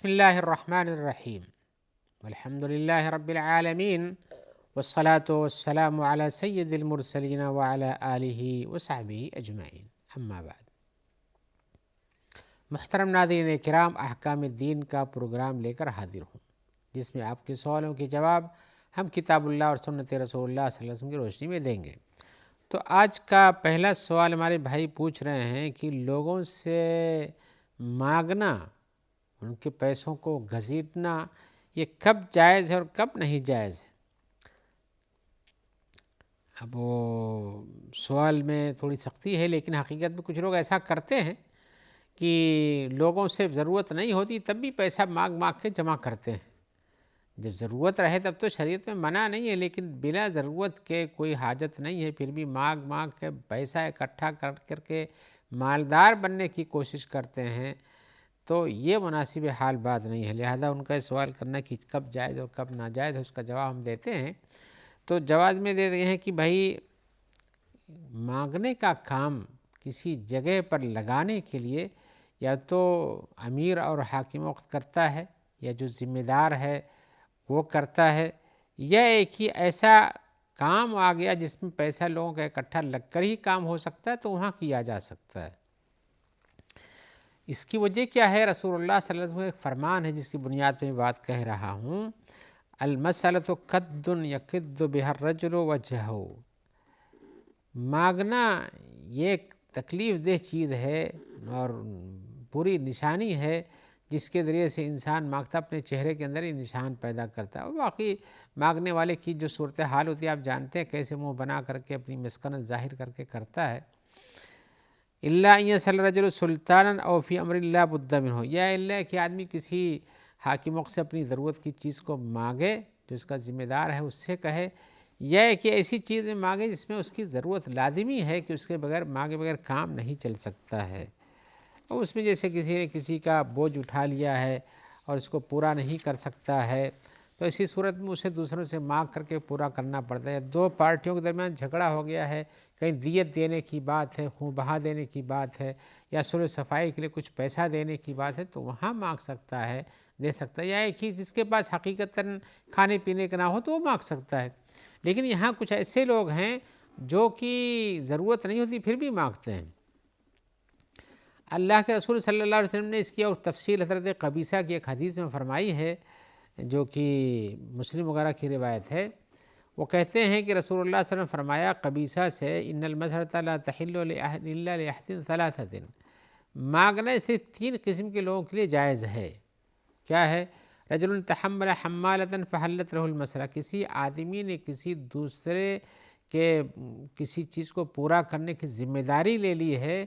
بسم اللہ الرحمن الرحیم والحمد للہ رب العالمین والصلاة والسلام علی سید المرسلین وعلی آلہ وصحبہ اجمعین، اما بعد۔ محترم ناظرین کرام، احکام الدین کا پروگرام لے کر حاضر ہوں، جس میں آپ کے سوالوں کے جواب ہم کتاب اللہ اور سنت رسول اللہ صلی اللہ علیہ وسلم کی روشنی میں دیں گے۔ تو آج کا پہلا سوال ہمارے بھائی پوچھ رہے ہیں کہ لوگوں سے مانگنا، ان کے پیسوں کو گھسیٹنا، یہ کب جائز ہے اور کب نہیں جائز ہے؟ اب وہ سوال میں تھوڑی سختی ہے، لیکن حقیقت میں کچھ لوگ ایسا کرتے ہیں کہ لوگوں سے ضرورت نہیں ہوتی تب بھی پیسہ مانگ مانگ کے جمع کرتے ہیں۔ جب ضرورت رہے تب تو شریعت میں منع نہیں ہے، لیکن بلا ضرورت کے کوئی حاجت نہیں ہے پھر بھی مانگ مانگ کے پیسہ اکٹھا کر کے مالدار بننے کی کوشش کرتے ہیں، تو یہ مناسب حال بات نہیں ہے۔ لہذا ان کا سوال کرنا کہ کب جائز اور کب ناجائز ہے، اس کا جواب ہم دیتے ہیں۔ تو جواب میں دے رہے ہیں کہ بھائی، مانگنے کا کام کسی جگہ پر لگانے کے لیے یا تو امیر اور حاکم وقت کرتا ہے، یا جو ذمہ دار ہے وہ کرتا ہے، یا ایک ہی ایسا کام آ گیا جس میں پیسہ لوگوں کا اکٹھا لگ کر ہی کام ہو سکتا ہے، تو وہاں کیا جا سکتا ہے۔ اس کی وجہ کیا ہے؟ رسول اللہ صلی اللہ علیہ وسلم کا ایک فرمان ہے جس کی بنیاد پہ میں بات کہہ رہا ہوں، المسألۃ قد یقد بها الرجل وجهہ۔ مانگنا یہ ایک تکلیف دہ چیز ہے اور پوری نشانی ہے جس کے ذریعے سے انسان مانگتا اپنے چہرے کے اندر ہی نشان پیدا کرتا ہے، اور باقی مانگنے والے کی جو صورتحال ہوتی ہے آپ جانتے ہیں، کیسے منہ بنا کر کے اپنی مسکنت ظاہر کر کے کرتا ہے۔ الا ان یسأل الرجل سلطانا او فی امر لا بد منہ، یا اللہ کہ آدمی کسی حاکم سے اپنی ضرورت کی چیز کو مانگے جو اس کا ذمہ دار ہے، اس سے کہے، یا کہ ایسی چیز مانگے جس میں اس کی ضرورت لازمی ہے کہ اس کے بغیر مانگے بغیر کام نہیں چل سکتا ہے، اور اس میں جیسے کسی نے کسی کا بوجھ اٹھا لیا ہے اور اس کو پورا نہیں کر سکتا ہے، تو اسی صورت میں اسے دوسروں سے مانگ کر کے پورا کرنا پڑتا ہے۔ دو پارٹیوں کے درمیان جھگڑا ہو گیا ہے، کہیں دیت دینے کی بات ہے، خون بہا دینے کی بات ہے، یا صلح صفائی کے لیے کچھ پیسہ دینے کی بات ہے، تو وہاں مانگ سکتا ہے، دے سکتا ہے، یا ایک ہی جس کے پاس حقیقتاً کھانے پینے کا نہ ہو تو وہ مانگ سکتا ہے۔ لیکن یہاں کچھ ایسے لوگ ہیں جو کہ ضرورت نہیں ہوتی پھر بھی مانگتے ہیں۔ اللہ کے رسول صلی اللہ علیہ وسلم نے اس کی اور تفصیل حضرت قبیصہ کی ایک حدیث میں فرمائی ہے، جو کہ مسلم وغیرہ کی روایت ہے۔ وہ کہتے ہیں کہ رسول اللہ صلی اللہ علیہ وسلم فرمایا قبیصہ سے، ان المسألۃ لا تحل الا لأحد ثلاثۃ، مانگنا صرف تین قسم کے لوگوں کے لیے جائز ہے۔ کیا ہے؟ رجل تحمل حمالۃ فحلت لہ المسألہ، کسی آدمی نے کسی دوسرے کے کسی چیز کو پورا کرنے کی ذمہ داری لے لی ہے،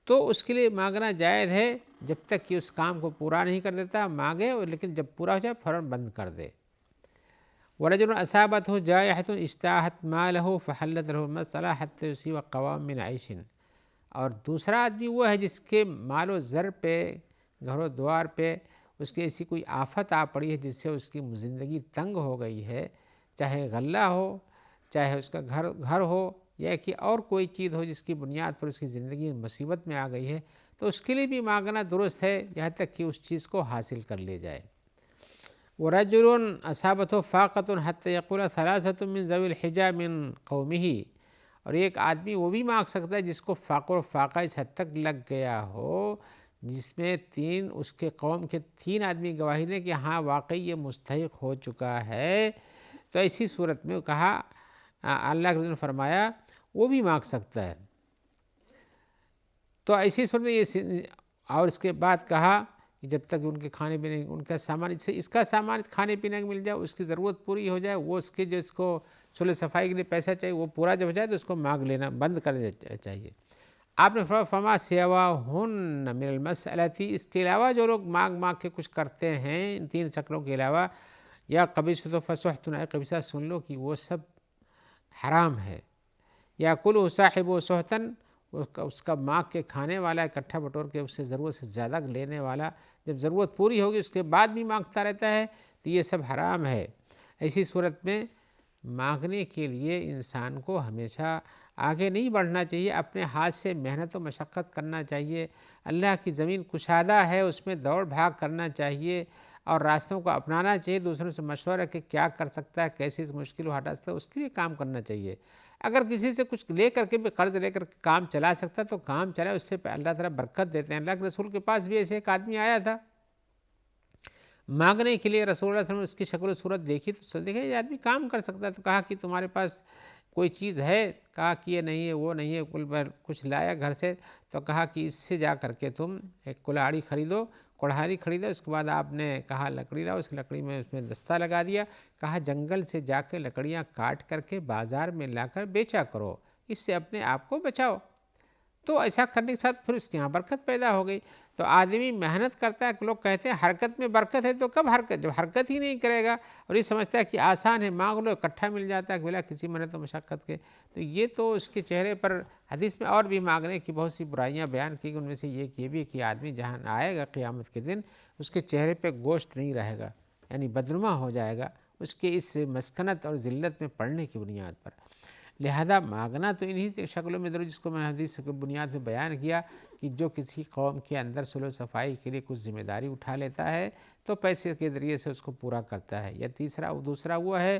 تو اس کے لیے مانگنا جائز ہے جب تک کہ اس کام کو پورا نہیں کر دیتا، مانگے، لیکن جب پورا ہو جائے فوراً بند کر دے۔ وَرَجُلٌ أَصَابَتْهُ جَائِحَةٌ اشْتَاحَتْ مَالَهُ فَحَلَّتْ لَهُ الْمَسْأَلَةُ حَتَّى يُصِيبَ قَوَامًا مِنْ عَيْشٍ، اور دوسرا آدمی وہ ہے جس کے مال و زر پہ، گھر و دوار پہ اس کی ایسی کوئی آفت آ پڑی ہے جس سے اس کی زندگی تنگ ہو گئی ہے، چاہے غلہ ہو، چاہے اس کا گھر ہو، یا کہ اور کوئی چیز ہو جس کی بنیاد پر اس کی زندگی مصیبت میں آ گئی ہے، تو اس کے لیے بھی مانگنا درست ہے یہاں تک کہ اس چیز کو حاصل کر لے جائے۔ وَرَجُلٌ أَصَابَتْهُ فَاقَةٌ حَتَّى يَقُولَ ثَلَاثَةٌ مِّن ذَوِي الْحِجَىٰ مِن قَوْمِهِ، اور ایک آدمی وہ بھی مانگ سکتا ہے جس کو فقر و فاقہ اس حد تک لگ گیا ہو جس میں اس کے قوم کے تین آدمی گواہی دیں کہ ہاں واقعی یہ مستحق ہو چکا ہے، تو ایسی صورت میں کہا، اللہ کے رسول نے فرمایا وہ بھی مانگ سکتا ہے۔ تو ایسی صورت میں اور اس کے بعد کہا کہ جب تک ان کے کھانے پینے، ان کا سامان، اس کا سامان کھانے پینے کا مل جائے، اس کی ضرورت پوری ہو جائے، وہ اس کے جو اس کو صلح صفائی کے لیے پیسہ چاہیے وہ پورا جب ہو جائے تو اس کو مانگ لینا بند کر دینا چاہیے۔ آپ نے فرمایا فما سواہن من المسألۃ، اس کے علاوہ جو لوگ مانگ مانگ کے کچھ کرتے ہیں ان تین شکلوں کے علاوہ، یا قبیصۃ فسحت، قبیصہ سن لو کہ وہ سب حرام ہے، یا کلہ صاحب سحتا، اس کا مانگ کے کھانے والا، اکٹھا بٹور کے اس سے ضرورت سے زیادہ لینے والا، جب ضرورت پوری ہوگی اس کے بعد بھی مانگتا رہتا ہے، تو یہ سب حرام ہے۔ ایسی صورت میں مانگنے کے لیے انسان کو ہمیشہ آگے نہیں بڑھنا چاہیے، اپنے ہاتھ سے محنت و مشقت کرنا چاہیے، اللہ کی زمین کشادہ ہے اس میں دوڑ بھاگ کرنا چاہیے اور راستوں کو اپنانا چاہیے، دوسروں سے مشورہ کہ کیا کر سکتا ہے، کیسے اس مشکل کو ہٹا سکتا ہے، اس کے لیے کام کرنا چاہیے۔ اگر کسی سے کچھ لے کر کے بھی قرض لے کر کے کام چلا سکتا ہے تو کام چلائے، اس سے اللہ تعالیٰ برکت دیتے ہیں۔ اللہ کے رسول کے پاس بھی ایسے ایک آدمی آیا تھا مانگنے کے لیے، رسول اللہ صلی اللہ علیہ وسلم نے اس کی شکل و صورت دیکھی تو دیکھا یہ آدمی کام کر سکتا ہے، تو کہا کہ تمہارے پاس کوئی چیز ہے؟ کہا کہ یہ نہیں ہے، وہ نہیں ہے، کچھ لایا گھر سے تو کہا کہ اس سے جا کر کے تم ایک کلاڑی خریدو، کڑھاری خریدو، اس کے بعد آپ نے کہا لکڑی لاؤ، اس لکڑی میں اس میں دستہ لگا دیا، کہا جنگل سے جا کے لکڑیاں کاٹ کر کے بازار میں لا کر بیچا کرو، اس سے اپنے آپ کو بچاؤ۔ تو ایسا کرنے کے ساتھ پھر اس کے یہاں برکت پیدا ہو گئی۔ تو آدمی محنت کرتا ہے، لوگ کہتے ہیں حرکت میں برکت ہے، تو کب حرکت؟ جب حرکت ہی نہیں کرے گا اور یہ سمجھتا ہے کہ آسان ہے، مانگ لو اکٹھا مل جاتا ہے بلا کسی محنت و مشقت کے، تو یہ تو اس کے چہرے پر حدیث میں اور بھی مانگنے کی بہت سی برائیاں بیان کی، ان میں سے یہ بھی کہ آدمی جہاں آئے گا قیامت کے دن اس کے چہرے پہ گوشت نہیں رہے گا، یعنی بدنما ہو جائے گا اس کے اس مسکنت اور ذلت میں پڑنے کی بنیاد پر۔ لہذا مانگنا تو انہی شکلوں میں ضرور، جس کو میں حدیث کی بنیاد میں بیان کیا کہ جو کسی قوم کے اندر صلح و صفائی کے لیے کچھ ذمہ داری اٹھا لیتا ہے تو پیسے کے ذریعے سے اس کو پورا کرتا ہے، یا دوسرا وہ ہے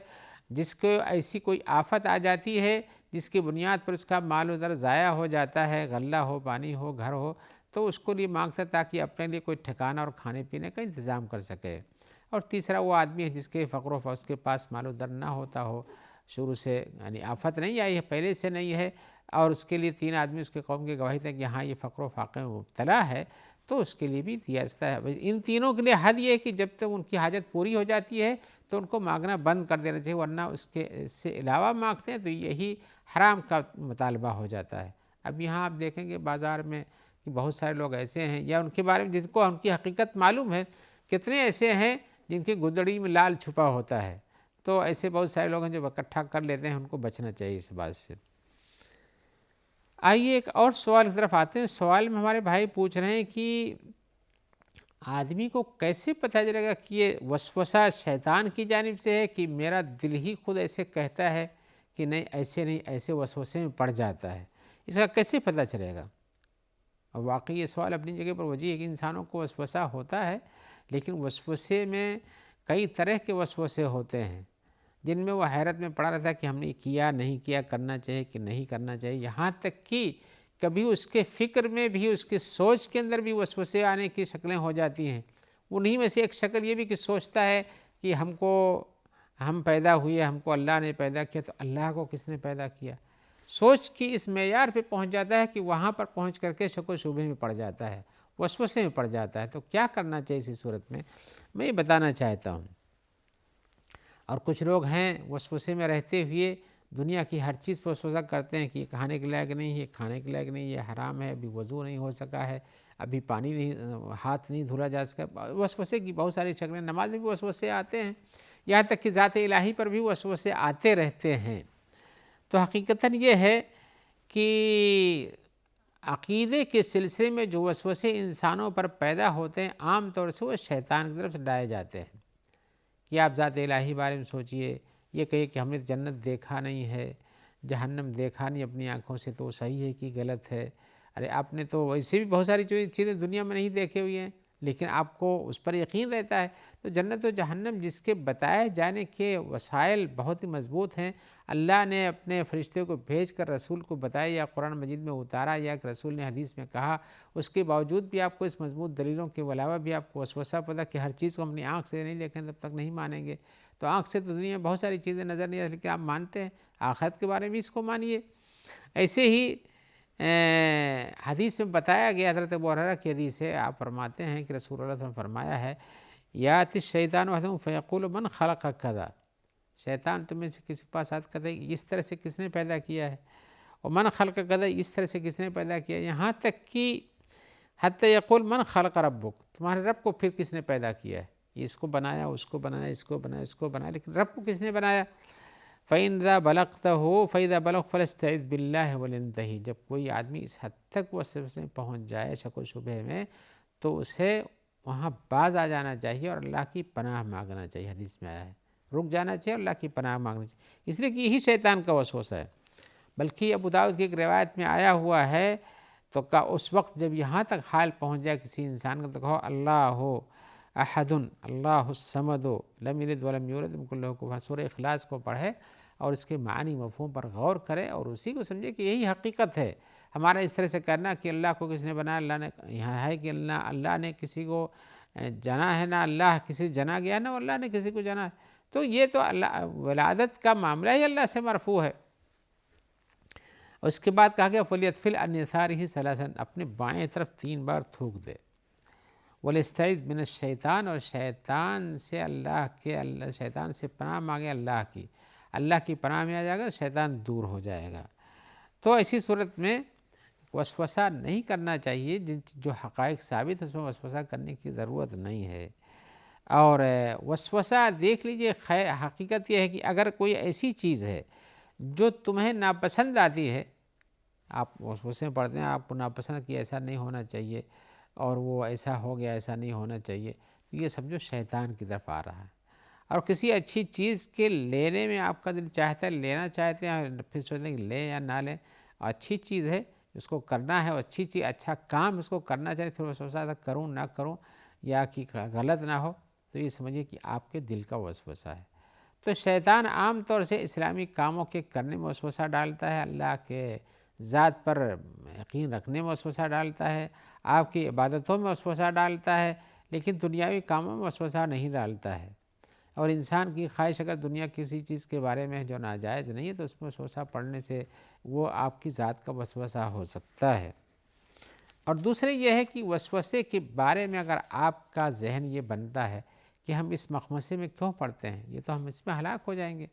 جس کو ایسی کوئی آفت آ جاتی ہے جس کی بنیاد پر اس کا مال و در ضائع ہو جاتا ہے، غلہ ہو، پانی ہو، گھر ہو، تو اس کو لیے مانگتا ہے تاکہ اپنے لیے کوئی ٹھکانہ اور کھانے پینے کا انتظام کر سکے۔ اور تیسرا وہ آدمی ہے جس کے فقر و اس کے پاس مال و در نہ ہوتا ہو، شروع سے یعنی آفت نہیں آئی ہے، پہلے سے نہیں ہے، اور اس کے لیے 3 آدمی اس کے قوم کی گواہی تھے کہ ہاں یہ فقر و فاقے میں مبتلا ہے، تو اس کے لیے بھی دیا جاتا ہے۔ ان تینوں کے لیے حد یہ ہے کہ جب تک ان کی حاجت پوری ہو جاتی ہے تو ان کو مانگنا بند کر دینا چاہیے، ورنہ اس سے علاوہ مانگتے ہیں تو یہی حرام کا مطالبہ ہو جاتا ہے۔ اب یہاں آپ دیکھیں گے بازار میں کہ بہت سارے لوگ ایسے ہیں، یا ان کے بارے میں جن کو ان کی حقیقت معلوم ہے، کتنے ایسے ہیں جن کی گدڑی میں لال چھپا ہوتا ہے، تو ایسے بہت سارے لوگ ہیں جو اکٹھا کر لیتے ہیں، ان کو بچنا چاہیے اس بات سے۔ آئیے ایک اور سوال کی طرف آتے ہیں۔ سوال میں ہمارے بھائی پوچھ رہے ہیں کہ آدمی کو کیسے پتہ چلے گا کہ یہ وسوسہ شیطان کی جانب سے ہے کہ میرا دل ہی خود ایسے کہتا ہے کہ نہیں ایسے نہیں، ایسے وسوسے میں پڑ جاتا ہے، اس کا کیسے پتہ چلے گا؟ اور واقعی یہ سوال اپنی جگہ پر وجہ ہے کہ انسانوں کو وسوسہ ہوتا ہے، لیکن وسوسے میں کئی طرح کے وسوسے ہوتے ہیں جن میں وہ حیرت میں پڑا رہتا ہے کہ ہم نے کیا نہیں کیا، کرنا چاہیے کہ نہیں کرنا چاہیے، یہاں تک کہ کبھی اس کے فکر میں بھی، اس کے سوچ کے اندر بھی وسوسے آنے کی شکلیں ہو جاتی ہیں۔ انہی میں سے ایک شکل یہ بھی کہ سوچتا ہے کہ ہم پیدا ہوئے، ہم کو اللہ نے پیدا کیا، تو اللہ کو کس نے پیدا کیا؟ سوچ کی اس معیار پہ پہنچ جاتا ہے کہ وہاں پر پہنچ کر کے شک و شبہے میں پڑ جاتا ہے، وسوسے میں پڑ جاتا ہے۔ تو کیا کرنا چاہیے اسی صورت میں یہ بتانا چاہتا ہوں۔ اور کچھ لوگ ہیں وسوسے میں رہتے ہوئے دنیا کی ہر چیز پر وسوسہ کرتے ہیں کہ یہ کھانے کے لائق نہیں ہے، کھانے کے لائق نہیں، یہ حرام ہے، ابھی وضو نہیں ہو سکا ہے، ابھی پانی نہیں، ہاتھ نہیں دھلا جا سکا۔ وسوسے کی بہت ساری شکلیں، نماز میں بھی وسوسے آتے ہیں، یہاں تک کہ ذات الہی پر بھی وسوسے آتے رہتے ہیں۔ تو حقیقتاً یہ ہے کہ عقیدے کے سلسلے میں جو وسوسے انسانوں پر پیدا ہوتے ہیں عام طور سے وہ شیطان کی طرف سے ڈالے جاتے ہیں کہ آپ ذات الہی بارے میں سوچئے، یہ کہیے کہ ہم نے جنت دیکھا نہیں ہے، جہنم دیکھا نہیں اپنی آنکھوں سے، تو صحیح ہے کہ غلط ہے؟ ارے آپ نے تو ویسے بھی بہت ساری چیزیں دنیا میں نہیں دیکھے ہوئی ہیں لیکن آپ کو اس پر یقین رہتا ہے۔ تو جنت و جہنم جس کے بتائے جانے کے وسائل بہت ہی مضبوط ہیں، اللہ نے اپنے فرشتے کو بھیج کر رسول کو بتایا یا قرآن مجید میں اتارا یا کہ رسول نے حدیث میں کہا، اس کے باوجود بھی آپ کو اس مضبوط دلیلوں کے علاوہ بھی آپ کو وسوسہ پتا کہ ہر چیز کو اپنی آنکھ سے نہیں دیکھیں تب تک نہیں مانیں گے۔ تو آنکھ سے تو دنیا میں بہت ساری چیزیں نظر نہیں آتی لیکن آپ مانتے ہیں، آخرت کے بارے میں اس کو مانیے۔ ایسے ہی حدیث میں بتایا گیا، حضرت ابو ہریرہ کی حدیث ہے، آپ فرماتے ہیں کہ رسول اللہ صلی اللہ علیہ وسلم نے فرمایا ہے یاتی الشیطان احدہم فیقول من خلق کذا، شیطان تم میں سے کسی پاس آتا کہتا ہے اس طرح سے کس نے پیدا کیا ہے، اور من خلق کذا اس طرح سے کس نے پیدا کیا، یہاں تک کہ حتی یقول من خلق ربک، تمہارے رب کو پھر کس نے پیدا کیا ہے، اس کو بنایا، اس کو بنایا، اس کو بنایا، اس کو بنایا، لیکن رب کو کس نے بنایا؟ فَإِنْ بَلَغْتَهُ فَإِذَا بَلَغْ فَلَسْتَعِذْ بِاللَّهِ وَلِنْتَهِ، جب کوئی آدمی اس حد تک وسوسے پہنچ جائے شک و شبہ میں تو اسے وہاں باز آ جانا چاہیے اور اللہ کی پناہ مانگنا چاہیے، حدیث میں آیا ہے۔ رک جانا چاہیے، اللہ کی پناہ مانگنی چاہیے، اس لیے کہ یہی شیطان کا وسوسہ ہے۔ بلکہ ابو داؤد کی ایک روایت میں آیا ہوا ہے تو اس وقت جب یہاں تک حال پہنچ جائے کسی انسان کا تو کہو اللہ احد اللہ الصمد لم یلد ولم یولد ولم یکن لہ کفوا احد، سورہ اخلاص کو پڑھے اور اس کے معنی مفہوم پر غور کرے اور اسی کو سمجھے کہ یہی حقیقت ہے۔ ہمارا اس طرح سے کرنا کہ اللہ کو کس نے بنایا، اللہ نے یہاں ہے کہ اللہ نے کسی کو جنا ہے، نہ اللہ کسی جنا گیا، نہ اللہ نے کسی کو جنا ہے، تو یہ تو اللہ ولادت کا معاملہ ہی اللہ سے مرفوع ہے۔ اور اس کے بعد کہا گیا فَلْيَدْفِلْ عَنْ يَسَارِهِ ثَلَاثًا، اپنے بائیں طرف 3 بار تھوک دے، وَلْيَسْتَعِذْ مِنَ الشَّيْطَانِ، اور شیطان سے پناہ مانگے اللہ کی پناہ میں آ جائے گا، شیطان دور ہو جائے گا۔ تو ایسی صورت میں وسوسہ نہیں کرنا چاہیے، جو حقائق ثابت ہے اس میں وسوسہ کرنے کی ضرورت نہیں ہے۔ اور وسوسہ دیکھ لیجئے، حقیقت یہ ہے کہ اگر کوئی ایسی چیز ہے جو تمہیں ناپسند آتی ہے، آپ وسوسے پڑھتے ہیں، آپ کو ناپسند کہ ایسا نہیں ہونا چاہیے اور وہ ایسا ہو گیا، ایسا نہیں ہونا چاہیے، تو یہ سمجھو شیطان کی طرف آ رہا ہے۔ اور کسی اچھی چیز کے لینے میں آپ کا دل چاہتا ہے، لینا چاہتے ہیں، پھر سوچتے ہیں کہ لیں یا نہ لیں، اچھی چیز ہے اس کو کرنا ہے، اور اچھی چیز اچھا کام اس کو کرنا چاہیے، پھر وسوسہ تھا کروں نہ کروں یا کہ غلط نہ ہو، تو یہ سمجھیے کہ آپ کے دل کا وسوسہ ہے۔ تو شیطان عام طور سے اسلامی کاموں کے کرنے میں وسوسہ ڈالتا ہے، اللہ کے ذات پر یقین رکھنے میں وسوسہ ڈالتا ہے، آپ کی عبادتوں میں وسوسہ ڈالتا ہے، لیکن دنیاوی کاموں میں وسوسہ نہیں ڈالتا ہے۔ اور انسان کی خواہش اگر دنیا کسی چیز کے بارے میں جو ناجائز نہیں ہے تو اس میں وسوسہ پڑنے سے وہ آپ کی ذات کا وسوسہ ہو سکتا ہے۔ اور دوسرے یہ ہے کہ وسوسے کے بارے میں اگر آپ کا ذہن یہ بنتا ہے کہ ہم اس مخمصے میں کیوں پڑتے ہیں، یہ تو ہم اس میں ہلاک ہو جائیں گے،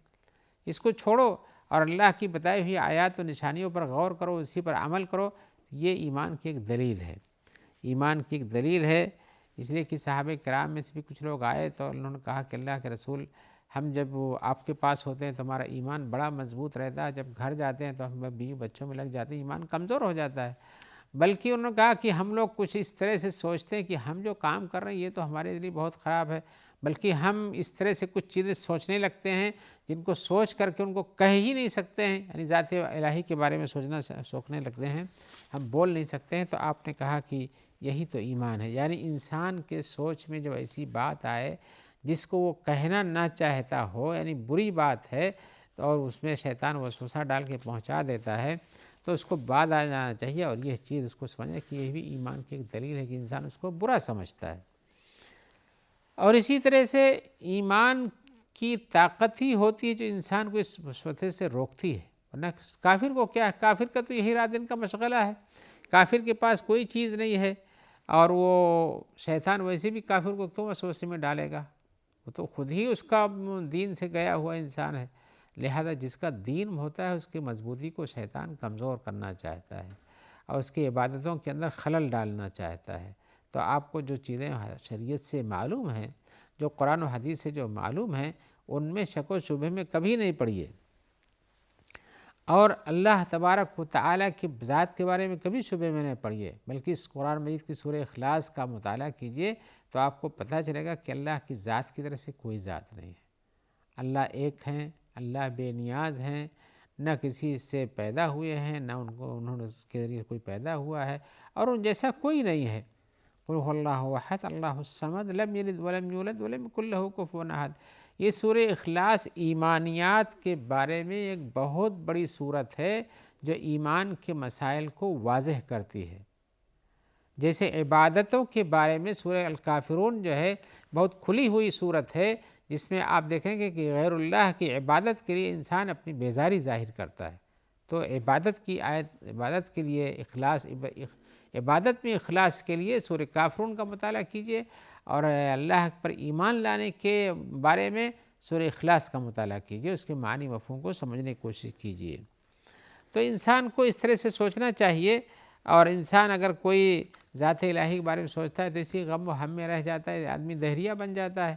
اس کو چھوڑو اور اللہ کی بتائی ہوئی آیات و نشانیوں پر غور کرو، اسی پر عمل کرو، یہ ایمان کی ایک دلیل ہے، ایمان کی ایک دلیل ہے۔ اس لیے کہ صحابہ کرام میں سے بھی کچھ لوگ آئے تو انہوں نے کہا کہ اللہ کے رسول، ہم جب آپ کے پاس ہوتے ہیں تو ہمارا ایمان بڑا مضبوط رہتا ہے، جب گھر جاتے ہیں تو ہم بیوی بچوں میں لگ جاتے ہیں، ایمان کمزور ہو جاتا ہے۔ بلکہ انہوں نے کہا کہ ہم لوگ کچھ اس طرح سے سوچتے ہیں کہ ہم جو کام کر رہے ہیں یہ تو ہمارے لیے بہت خراب ہے، بلکہ ہم اس طرح سے کچھ چیزیں سوچنے لگتے ہیں جن کو سوچ کر کے ان کو کہہ ہی نہیں سکتے ہیں، یعنی ذات الہی کے بارے میں سوچنے لگتے ہیں، ہم بول نہیں سکتے ہیں۔ تو آپ نے کہا کہ یہی تو ایمان ہے، یعنی انسان کے سوچ میں جب ایسی بات آئے جس کو وہ کہنا نہ چاہتا ہو، یعنی بری بات ہے، اور اس میں شیطان وسوسہ ڈال کے پہنچا دیتا ہے، تو اس کو بعد آ جانا چاہیے اور یہ چیز اس کو سمجھنا کہ یہ بھی ایمان کی ایک دلیل ہے کہ انسان اس کو برا سمجھتا ہے۔ اور اسی طرح سے ایمان کی طاقت ہی ہوتی ہے جو انسان کو اس وسوسے سے روکتی ہے، ورنہ کافر کو کیا ہے، کافر کا تو یہی رات دن کا مشغلہ ہے، کافر کے پاس کوئی چیز نہیں ہے، اور وہ شیطان ویسے بھی کافر کو کیوں وسوسے میں ڈالے گا، وہ تو خود ہی اس کا دین سے گیا ہوا انسان ہے۔ لہذا جس کا دین ہوتا ہے اس کی مضبوطی کو شیطان کمزور کرنا چاہتا ہے اور اس کی عبادتوں کے اندر خلل ڈالنا چاہتا ہے۔ تو آپ کو جو چیزیں شریعت سے معلوم ہیں، جو قرآن و حدیث سے جو معلوم ہیں، ان میں شک و شبہ میں کبھی نہیں پڑیے، اور اللہ تبارک و تعالیٰ کی ذات کے بارے میں کبھی شبہ میں نہیں پڑیے، بلکہ اس قرآن مجید کی سورہ اخلاص کا مطالعہ کیجئے تو آپ کو پتہ چلے گا کہ اللہ کی ذات کی طرف سے کوئی ذات نہیں ہے، اللہ ایک ہیں، اللہ بے نیاز ہیں، نہ کسی سے پیدا ہوئے ہیں، نہ انہوں نے اس کے ذریعے کوئی پیدا ہوا ہے، اور ان جیسا کوئی نہیں ہے۔ قل هو اللہ احد اللہ الصمد لم یلد ولم یولد ولم یکن لہ کفوا احد۔ یہ سورہ اخلاص ایمانیات کے بارے میں ایک بہت بڑی صورت ہے جو ایمان کے مسائل کو واضح کرتی ہے۔ جیسے عبادتوں کے بارے میں سورہ الکافرون جو ہے بہت کھلی ہوئی صورت ہے، جس میں آپ دیکھیں گے کہ غیر اللہ کی عبادت کے لیے انسان اپنی بیزاری ظاہر کرتا ہے۔ تو عبادت کی آیت، عبادت کے لیے اخلاص، عبادت میں اخلاص کے لیے سورہ کافرون کا مطالعہ کیجئے، اور اللہ پر ایمان لانے کے بارے میں سورہ اخلاص کا مطالعہ کیجئے، اس کے معنی مفہوم کو سمجھنے کی کوشش کیجئے۔ تو انسان کو اس طرح سے سوچنا چاہیے، اور انسان اگر کوئی ذات الہی کے بارے میں سوچتا ہے تو اسی غم و ہم میں رہ جاتا ہے، آدمی دہریہ بن جاتا ہے۔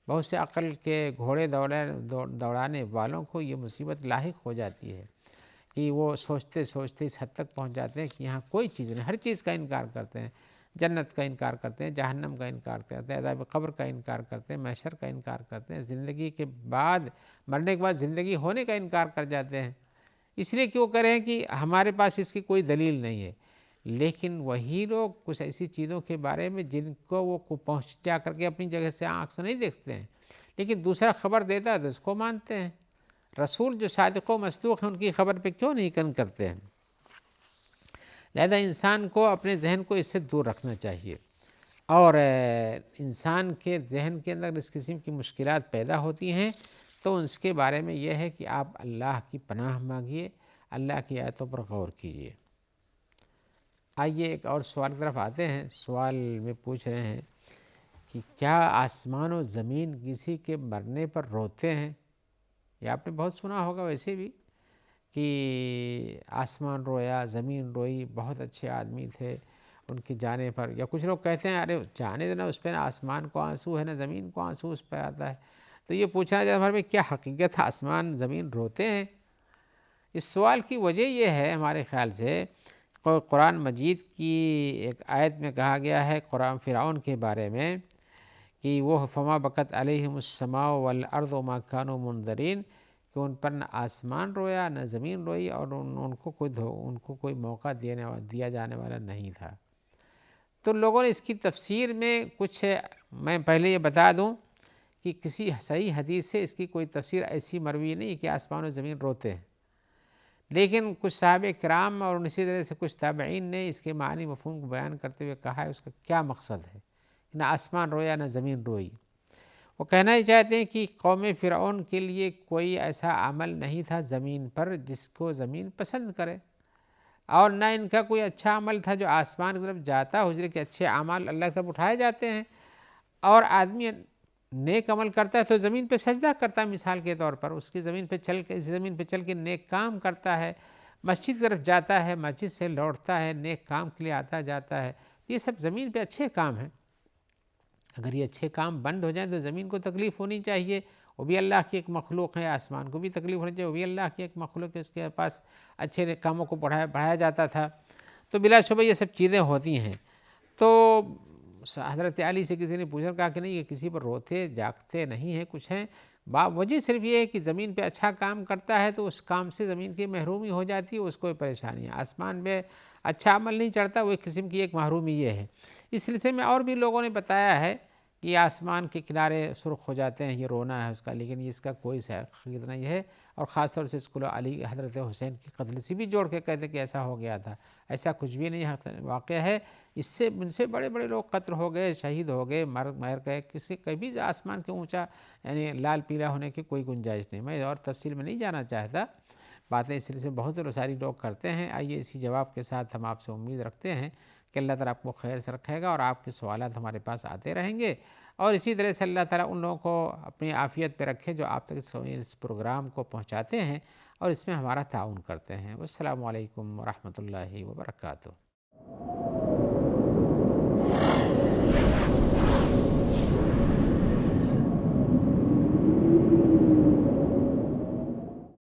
بہت سے عقل کے گھوڑے دوڑانے والوں کو یہ مصیبت لاحق ہو جاتی ہے کہ وہ سوچتے سوچتے اس حد تک پہنچ جاتے ہیں کہ یہاں کوئی چیز نہیں، ہر چیز کا انکار کرتے ہیں، جنت کا انکار کرتے ہیں، جہنم کا انکار کرتے ہیں، عذاب قبر کا انکار کرتے ہیں، محشر کا انکار کرتے ہیں، زندگی کے بعد، مرنے کے بعد زندگی ہونے کا انکار کر جاتے ہیں۔ اس لیے کیوں کریں کہ ہمارے پاس اس کی کوئی دلیل نہیں ہے۔ لیکن وہی لوگ کچھ ایسی چیزوں کے بارے میں جن کو وہ پہنچ جا کر کے اپنی جگہ سے آنکھ سے نہیں دیکھتے ہیں، لیکن دوسرا خبر دیتا ہے تو اس کو مانتے ہیں۔ رسول جو صادق و مصدوق ہیں ان کی خبر پہ کیوں نہیں یقین کرتے ہیں؟ لہذا انسان کو اپنے ذہن کو اس سے دور رکھنا چاہیے، اور انسان کے ذہن کے اندر اس قسم کی مشکلات پیدا ہوتی ہیں تو اس کے بارے میں یہ ہے کہ آپ اللہ کی پناہ مانگیے، اللہ کی آیتوں پر غور کیجیے۔ آئیے ایک اور سوال کی طرف آتے ہیں۔ سوال میں پوچھ رہے ہیں کہ کیا آسمان و زمین کسی کے مرنے پر روتے ہیں؟ یہ آپ نے بہت سنا ہوگا ویسے بھی کہ آسمان رویا، زمین روئی، بہت اچھے آدمی تھے ان کے جانے پر، یا کچھ لوگ کہتے ہیں ارے جانے دینا، اس پہ نہ آسمان کو آنسو ہے نہ زمین کو آنسو اس پہ آتا ہے۔ تو یہ پوچھنا چاہتا ہمارے میں کیا حقیقت آسمان زمین روتے ہیں؟ اس سوال کی وجہ یہ ہے ہمارے خیال سے، قرآن مجید کی ایک آیت میں کہا گیا ہے قرآن فرعون کے بارے میں کہ وہ فما بکت علیہم السماء والارض وما کانوا منذرین، کہ ان پر نہ آسمان رویا نہ زمین روئی، اور ان کو کوئی موقع دیا جانے والا نہیں تھا۔ تو لوگوں نے اس کی تفسیر میں کچھ، میں پہلے یہ بتا دوں کہ کسی صحیح حدیث سے اس کی کوئی تفسیر ایسی مروی نہیں کہ آسمان و زمین روتے ہیں، لیکن کچھ صحابہ کرام اور اسی طرح سے کچھ تابعین نے اس کے معنی مفہوم کو بیان کرتے ہوئے کہا ہے اس کا کیا مقصد ہے، نہ آسمان رویا نہ زمین روئی۔ وہ کہنا ہی چاہتے ہیں کہ قوم فرعون کے لیے کوئی ایسا عمل نہیں تھا زمین پر جس کو زمین پسند کرے، اور نہ ان کا کوئی اچھا عمل تھا جو آسمان کی طرف جاتا، حجرے کے اچھے اعمال اللہ کی طرف اٹھائے جاتے ہیں، اور آدمی نیک عمل کرتا ہے تو زمین پہ سجدہ کرتا ہے، مثال کے طور پر اس کی زمین پہ چل کے نیک کام کرتا ہے، مسجد کی طرف جاتا ہے، مسجد سے لوٹتا ہے، نیک کام کے لیے آتا جاتا ہے، یہ سب زمین پہ اچھے کام ہیں۔ اگر یہ اچھے کام بند ہو جائیں تو زمین کو تکلیف ہونی چاہیے، وہ بھی اللہ کی ایک مخلوق ہے، آسمان کو بھی تکلیف ہونی چاہیے، وہ بھی اللہ کی ایک مخلوق ہے، اس کے پاس اچھے کاموں کو بڑھایا جاتا تھا۔ تو بلا شبہ یہ سب چیزیں ہوتی ہیں۔ تو حضرت علی سے کسی نے پوچھا، کہا کہ نہیں، یہ کسی پر روتے جاگتے نہیں ہیں، کچھ ہیں، وجہ صرف یہ ہے کہ زمین پہ اچھا کام کرتا ہے تو اس کام سے زمین کی محرومی ہو جاتی ہے، اس کو پریشانی ہے۔ آسمان میں اچھا عمل نہیں چڑھتا، وہ ایک قسم کی ایک محرومی یہ ہے۔ اس سلسلے میں اور بھی لوگوں نے بتایا ہے کہ آسمان کے کنارے سرخ ہو جاتے ہیں، یہ رونا ہے اس کا، لیکن اس کا کوئی حقیقت نہیں ہے، اور خاص طور سے اس کو علی حضرت حسین کی قتل سے بھی جوڑ کے کہتے کہ ایسا ہو گیا تھا، ایسا کچھ بھی نہیں واقعہ ہے۔ ان سے بڑے بڑے لوگ قتل ہو گئے، شہید ہو گئے، مر گئے، کسی کبھی آسمان کے اونچا یعنی لال پیلا ہونے کی کوئی گنجائش نہیں۔ میں اور تفصیل میں نہیں جانا چاہتا، باتیں اس سلسلے میں بہت ساری لوگ کرتے ہیں۔ آئیے اسی جواب کے ساتھ ہم آپ سے امید رکھتے ہیں کہ اللہ تعالیٰ آپ کو خیر سے رکھے گا، اور آپ کے سوالات ہمارے پاس آتے رہیں گے، اور اسی طرح سے اللہ تعالیٰ ان لوگوں کو اپنی عافیت پہ رکھے جو آپ تک اس پروگرام کو پہنچاتے ہیں اور اس میں ہمارا تعاون کرتے ہیں۔ والسلام علیکم ورحمۃ اللہ وبرکاتہ۔